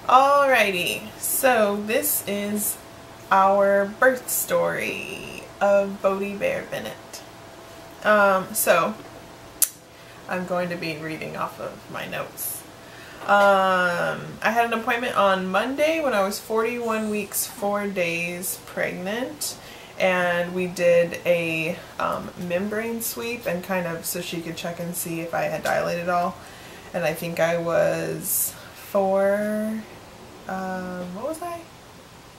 Alrighty, so this is our birth story of Bodie Bear Bennett. So I'm going to be reading off of my notes. I had an appointment on Monday when I was 41 weeks 4 days pregnant, and we did a membrane sweep and kind of so she could check and see if I had dilated at all. And I think I was what was I?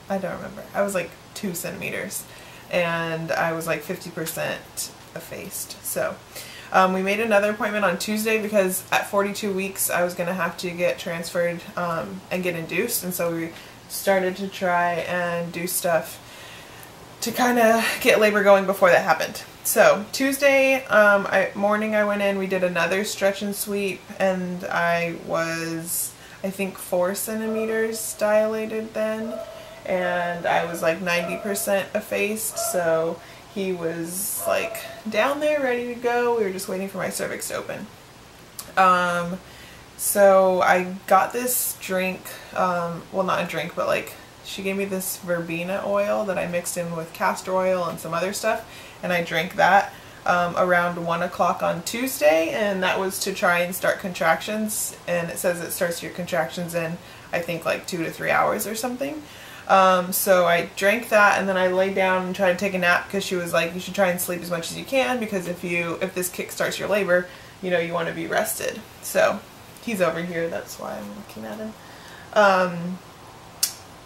I don't remember. I was like 2 centimeters and I was like 50% effaced. So we made another appointment on Tuesday because at 42 weeks I was going to have to get transferred and get induced, and so we started to try and do stuff to kind of get labor going before that happened. So Tuesday morning I went in, we did another stretch and sweep, and I was, I think, 4 centimeters dilated then, and I was like 90% effaced, so he was like down there ready to go. We were just waiting for my cervix to open. So I got this drink, well, not a drink, but like she gave me this verbena oil that I mixed in with castor oil and some other stuff, and I drank that around 1 o'clock on Tuesday, and that was to try and start contractions, and it says it starts your contractions in, I think, like 2 to 3 hours or something. So I drank that, and then I laid down and tried to take a nap because she was like, you should try and sleep as much as you can, because if this kick starts your labor, you know, you want to be rested. So he's over here, that's why I'm looking at him.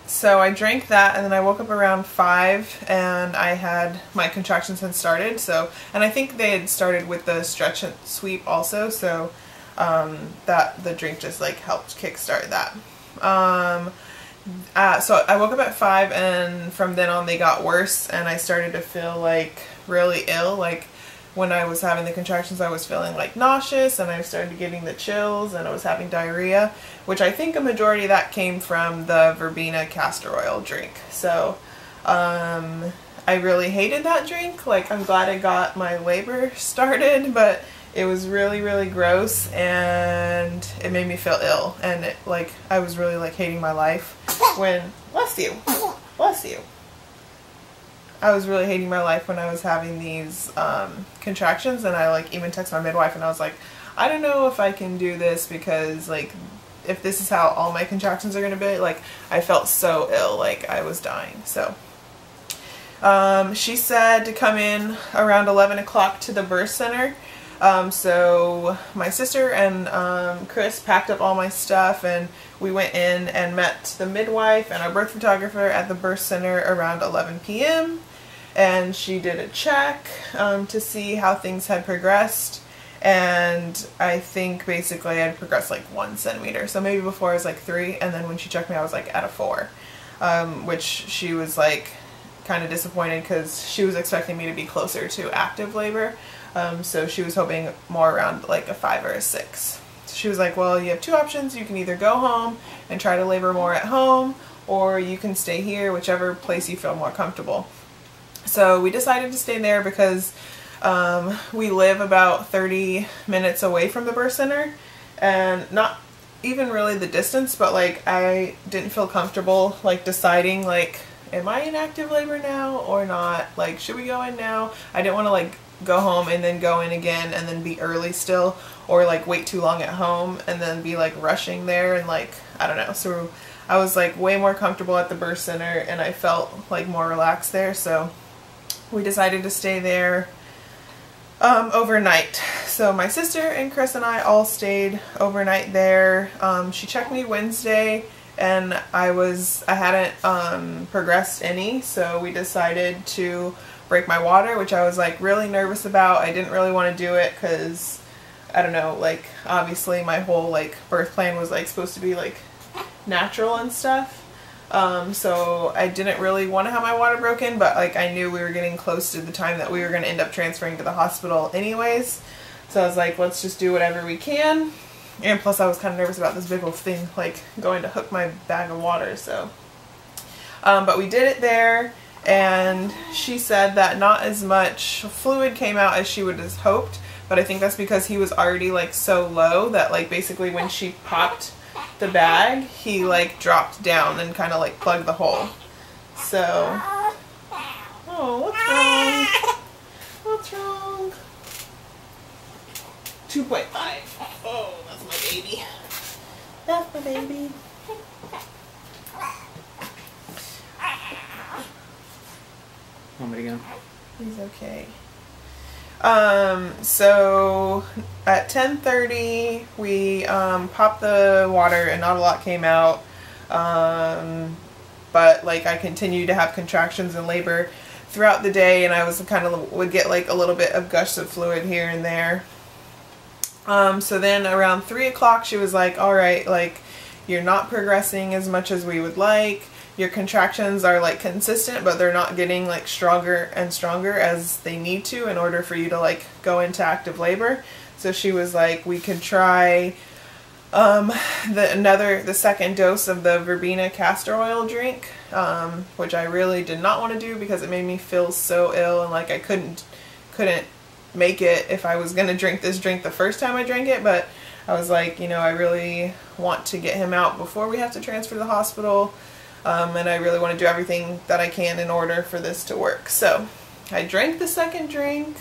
So I drank that, and then I woke up around 5, and I had, my contractions had started, so, and I think they had started with the stretch and sweep also, so that the drink just like helped kickstart that. So I woke up at 5, and from then on they got worse, and I started to feel like really ill. Like when I was having the contractions, I was feeling like nauseous, and I started getting the chills, and I was having diarrhea, which I think a majority of that came from the verbena castor oil drink. So I really hated that drink. Like, I'm glad I got my labor started, but it was really, really gross, and it made me feel ill, and it, like, I was really like hating my life when, bless you, bless you. I was really hating my life when I was having these contractions, and I like even texted my midwife, and I was like, I don't know if I can do this, because like if this is how all my contractions are going to be, like I felt so ill, like I was dying. So she said to come in around 11 o'clock to the birth center. So my sister and Chris packed up all my stuff, and we went in and met the midwife and our birth photographer at the birth center around 11 p.m. and she did a check to see how things had progressed, and I think basically I had progressed like 1 centimeter, so maybe before I was like 3, and then when she checked me I was like at a 4, which she was like kind of disappointed because she was expecting me to be closer to active labor. So she was hoping more around like a 5 or a 6. So she was like, well, you have 2 options. You can either go home and try to labor more at home, or you can stay here, whichever place you feel more comfortable. So we decided to stay there because we live about 30 minutes away from the birth center, and not even really the distance, but like I didn't feel comfortable like deciding like, am I in active labor now or not? Like, should we go in now? I didn't want to like go home and then go in again and then be early still, or like wait too long at home and then be like rushing there, and like, I don't know. So I was like way more comfortable at the birth center, and I felt like more relaxed there, so we decided to stay there overnight. So my sister and Chris and I all stayed overnight there. She checked me Wednesday, and I hadn't progressed any, so we decided to break my water, which I was like really nervous about. I didn't really want to do it because, I don't know, like obviously my whole like birth plan was like supposed to be like natural and stuff. So I didn't really want to have my water broken, but like I knew we were getting close to the time that we were going to end up transferring to the hospital anyways. So I was like, let's just do whatever we can. And plus I was kind of nervous about this big old thing, like going to hook my bag of water. So, but we did it there. And she said that not as much fluid came out as she would have hoped, but I think that's because he was already like so low that like basically when she popped the bag, he like dropped down and kind of like plugged the hole. So, oh, what's wrong? What's wrong? 2.5. Oh, that's my baby. That's my baby. Want me to go? He's okay. So at 10:30 we popped the water and not a lot came out. But like I continued to have contractions and labor throughout the day, and I was kind of would get like a little bit of gush of fluid here and there. So then around 3 o'clock she was like, all right, like you're not progressing as much as we would like. Your contractions are like consistent, but they're not getting like stronger and stronger as they need to in order for you to like go into active labor. So she was like, we could try the second dose of the verbena castor oil drink, which I really did not want to do because it made me feel so ill, and like I couldn't make it if I was going to drink this drink the first time I drank it. But I was like, you know, I really want to get him out before we have to transfer to the hospital. And I really want to do everything that I can in order for this to work. So I drank the second drink.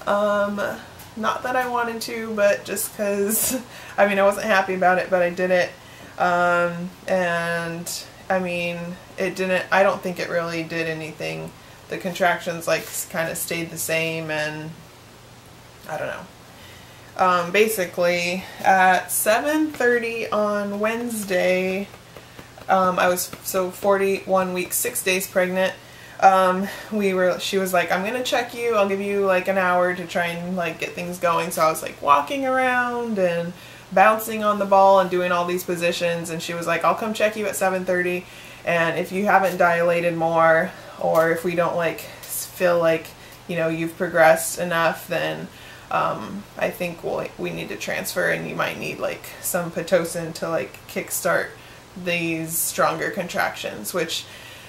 Not that I wanted to, but just because, I mean, I wasn't happy about it, but I did it. And I mean, I don't think it really did anything. The contractions like kind of stayed the same, and I don't know. Basically at 7:30 on Wednesday, I was 41 weeks, 6 days pregnant. She was like, I'm gonna check you, I'll give you like an hour to try and like get things going. So I was like walking around and bouncing on the ball and doing all these positions, and she was like, I'll come check you at 7:30, and if you haven't dilated more, or if we don't like feel like, you know, you've progressed enough, then I think we need to transfer, and you might need like some Pitocin to like kickstart these stronger contractions, which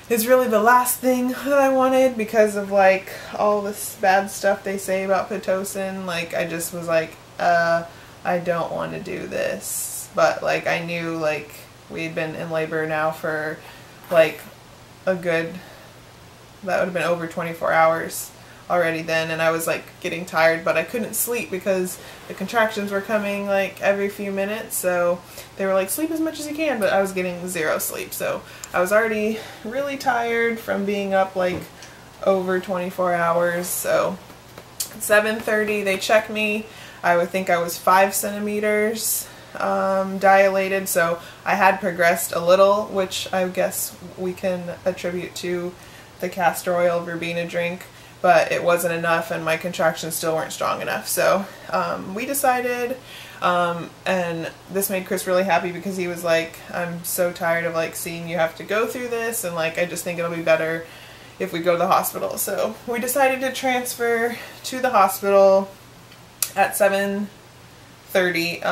is really the last thing that I wanted because of like all this bad stuff they say about Pitocin. Like I just was like, I don't want to do this. But like I knew like we'd been in labor now for like a good, that would have been over 24 hours already then, and I was like getting tired, but I couldn't sleep because the contractions were coming like every few minutes. So they were like, sleep as much as you can, but I was getting zero sleep. So I was already really tired from being up like over 24 hours. So at 7:30 they checked me. I would think I was 5 centimeters dilated, so I had progressed a little, which I guess we can attribute to the castor oil verbena drink, but it wasn't enough and my contractions still weren't strong enough. So we decided, and this made Chris really happy because he was like, I'm so tired of like seeing you have to go through this, and like I just think it'll be better if we go to the hospital. So we decided to transfer to the hospital at 7:30,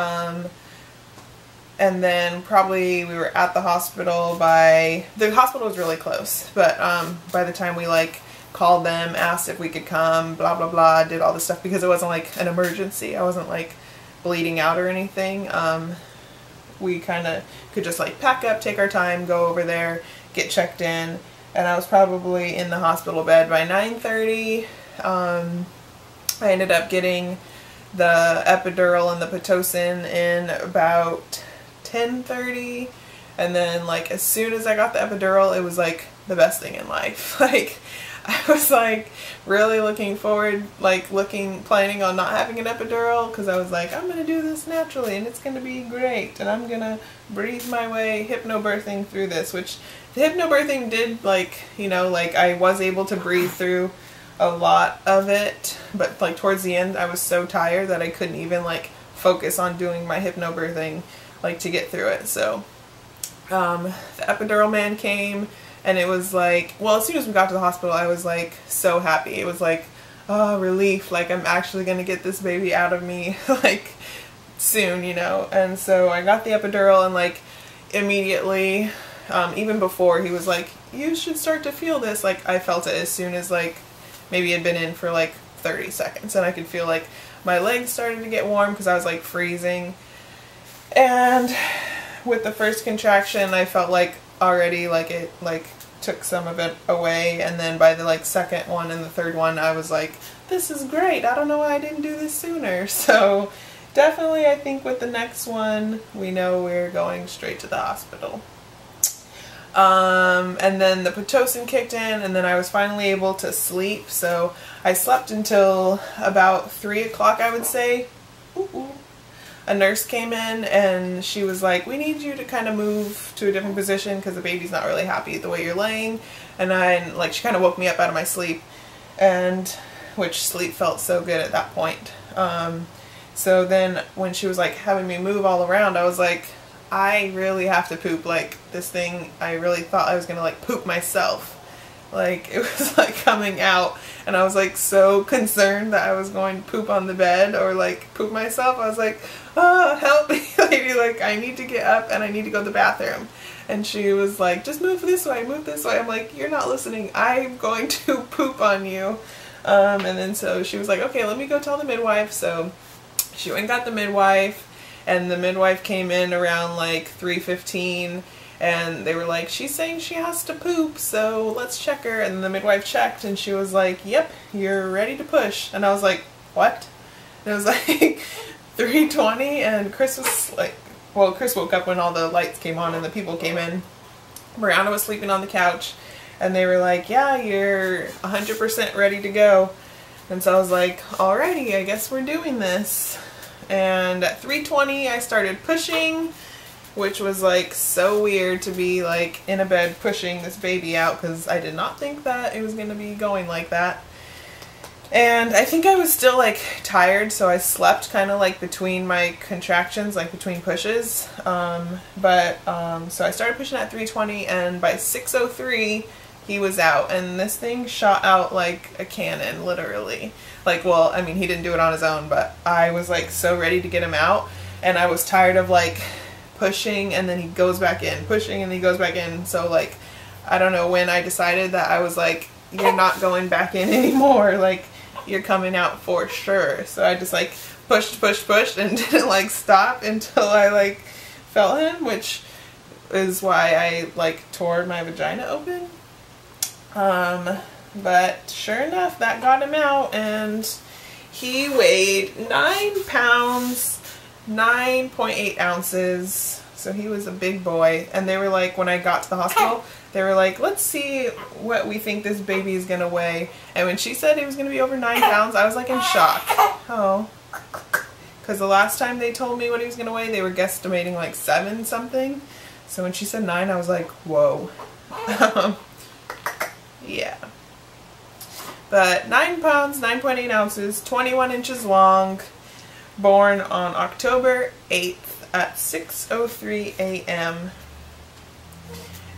and then probably we were at the hospital the hospital was really close, but by the time we like called them, asked if we could come, blah blah blah, did all this stuff because it wasn't like an emergency. I wasn't like bleeding out or anything. We kind of could just like pack up, take our time, go over there, get checked in, and I was probably in the hospital bed by 9:30. I ended up getting the epidural and the Pitocin in about 10:30, and then like as soon as I got the epidural, it was like the best thing in life. Like I was like really looking forward, like planning on not having an epidural, because I was like, I'm gonna do this naturally and it's gonna be great, and I'm gonna breathe my way hypnobirthing through this, which the hypnobirthing did, like, you know, like I was able to breathe through a lot of it, but like towards the end I was so tired that I couldn't even like focus on doing my hypnobirthing like to get through it. So the epidural man came, and it was like, well, as soon as we got to the hospital I was like so happy. It was like, oh, relief, like I'm actually gonna get this baby out of me like soon, you know. And so I got the epidural, and like immediately, even before he was like, you should start to feel this, like I felt it as soon as like maybe it'd been in for like 30 seconds, and I could feel like my legs started to get warm because I was like freezing. And with the first contraction, I felt like already like it like took some of it away, and then by the like second one and the third one, I was like, this is great. I don't know why I didn't do this sooner. So definitely, I think with the next one, we know we're going straight to the hospital. And then the Pitocin kicked in, and then I was finally able to sleep. So I slept until about 3 o'clock, I would say. A nurse came in and she was like, we need you to kind of move to a different position because the baby's not really happy the way you're laying. And she kind of woke me up out of my sleep, and which sleep felt so good at that point. So then when she was like having me move all around, I was like, I really have to poop. Like this thing, I really thought I was gonna like poop myself. Like it was like coming out, and I was like so concerned that I was going to poop on the bed or like poop myself. I was like, oh, help me, lady, like I need to get up and I need to go to the bathroom. And she was like, just move this way, move this way. I'm like, you're not listening, I'm going to poop on you. And then so she was like, okay, let me go tell the midwife. So she went and got the midwife, and the midwife came in around like 3:15, and they were like, she's saying she has to poop, so let's check her. And the midwife checked, and she was like, yep, you're ready to push. And I was like, what? And it was like 3:20, and Chris was like, well, Chris woke up when all the lights came on and the people came in. Brianna was sleeping on the couch, and they were like, yeah, you're 100% ready to go. And so I was like, alrighty, I guess we're doing this. And at 3:20, I started pushing, which was like so weird to be like in a bed pushing this baby out, because I did not think that it was going to be going like that. And I think I was still like tired, so I slept kind of like between my contractions, like between pushes. So I started pushing at 3:20, and by 6:03 he was out, and this thing shot out like a cannon, literally. Like, well, I mean, he didn't do it on his own, but I was like so ready to get him out, and I was tired of like pushing and then he goes back in, pushing and he goes back in. So like, I don't know when I decided that I was like, you're not going back in anymore, like you're coming out for sure. So I just like pushed and didn't like stop until I like felt him, which is why I like tore my vagina open. But sure enough, that got him out, and he weighed 9 pounds, 9.8 ounces. So he was a big boy. And they were like, when I got to the hospital, they were like, let's see what we think this baby is gonna weigh. And when she said he was gonna be over 9 pounds, I was like in shock. Oh, because the last time they told me what he was gonna weigh, they were guesstimating like 7 something. So when she said 9, I was like, whoa. Yeah. But 9 pounds, 9.8 ounces, 21 inches long, born on October 8th at 6:03 a.m.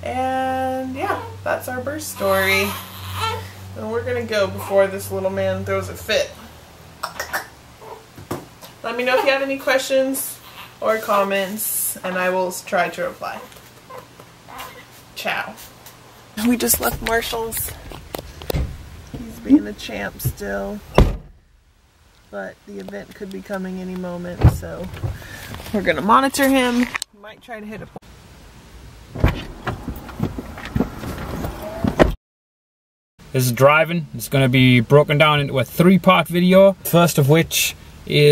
And yeah, that's our birth story. And we're gonna go before this little man throws a fit. Let me know if you have any questions or comments, and I will try to reply. Ciao. We just left Marshall's. He's being a champ still, but the event could be coming any moment, so we're gonna monitor him. Might try to hit a point. This is driving. It's going to be broken down into a 3-part video. First of which is